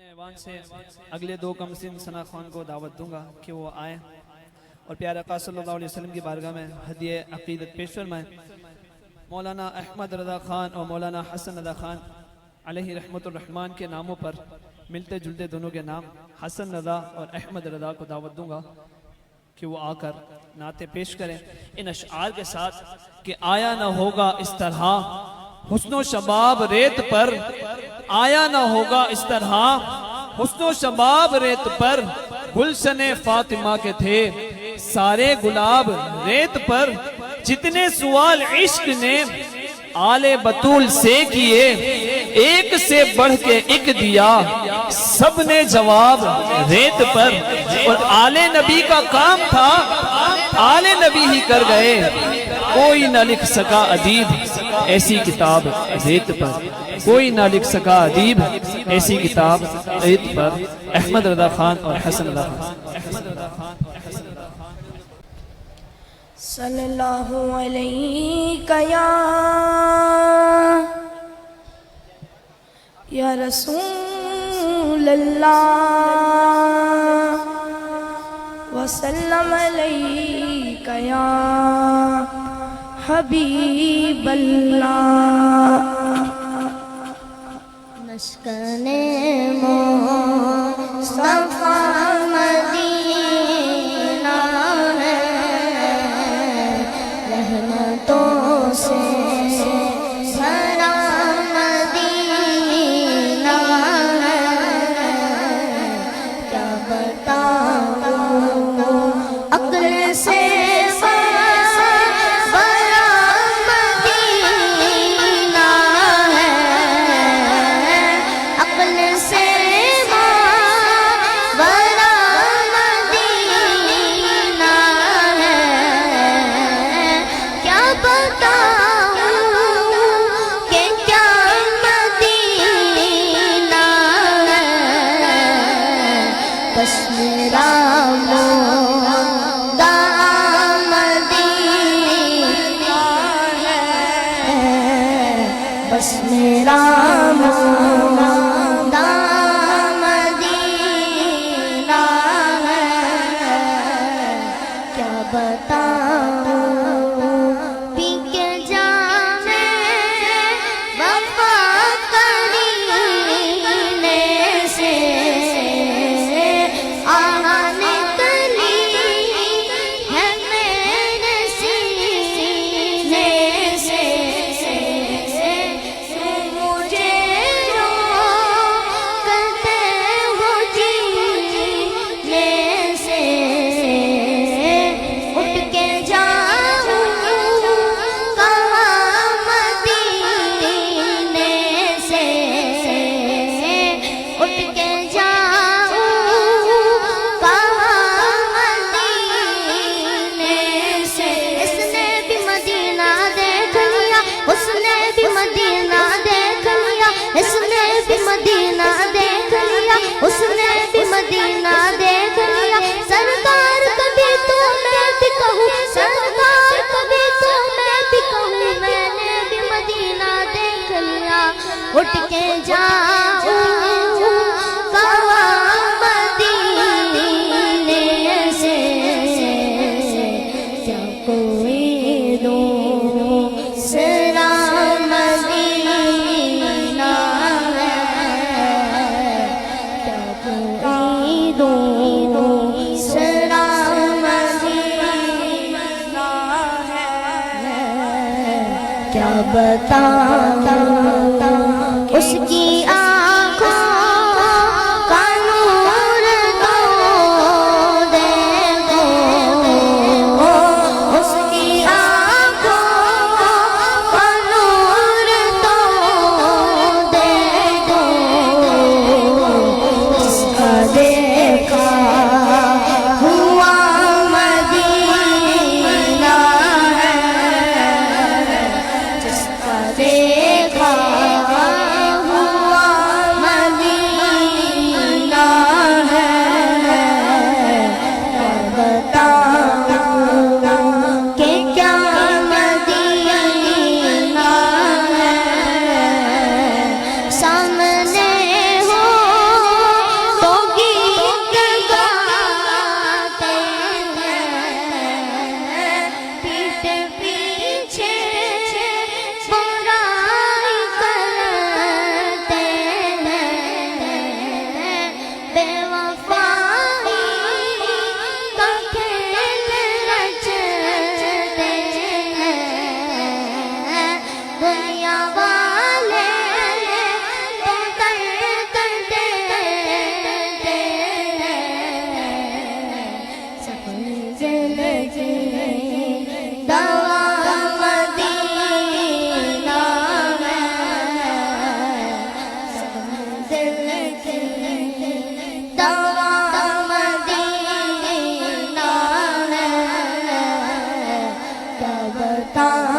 ایوان سے اگلے دو کمسن ثنا خان کو دعوت دوں گا کہ وہ آئیں اور پیارے آقا صلی اللہ علیہ وسلم کی بارگاہ میں ہدیہ عقیدت پیش فرمائیں۔ مولانا احمد رضا خان اور مولانا حسن رضا خان علیہ رحمت الرحمن کے ناموں پر ملتے جلتے دونوں کے نام حسن رضا اور احمد رضا کو دعوت دوں گا کہ وہ آ کر نعتیں پیش کریں ان اشعار کے ساتھ کہ آیا نہ ہوگا اس طرح حسن و شباب ریت پر، آیا نہ ہوگا اس طرح حسن و شباب ریت پر، گلشن فاطمہ کے تھے سارے گلاب ریت پر، جتنے سوال عشق نے آل بطول سے کیے ایک سے بڑھ کے ایک دیا سب نے جواب ریت پر، اور آل نبی کا کام تھا آل نبی ہی کر گئے، کوئی نہ لکھ سکا ادیب ایسی کتاب ریت پر، کوئی نہ لکھ سکا ادیب ایسی کتاب ریت پر۔ احمد رضا خان اور حسن رضا خان۔ صلی اللہ علیہ یا رسول اللہ وسلم علیہ یا حبیب اللہ۔ مسکن مصطفیٰ مدینہ ہے، رحمتوں سے بھرا مدینہ ہے، کیا بتاؤں عقل سے بس میرا مولا مدینہ ہے، کیا بتاؤں پی کے جام وفا کرینے سے آہن کلی ہے میرے سینے سے، اس نے بھی مدینہ دیکھ لیا، سرکار کبھی تو میں بھی کہوں، سرکار کبھی تو میں بھی کہوں، میں نے بھی مدینہ دیکھ لیا، اٹھ کے جاؤں کہاں مدینے سے، کیا کوئی دوسرا کیا بتاؤں اس کی آنکھوں کا نور تو دیکھو، اس کی آنکھوں کا نور تو دیکھو، جس کا دیکھا ہوا مدینہ ہے، دیکھا ہوا بتا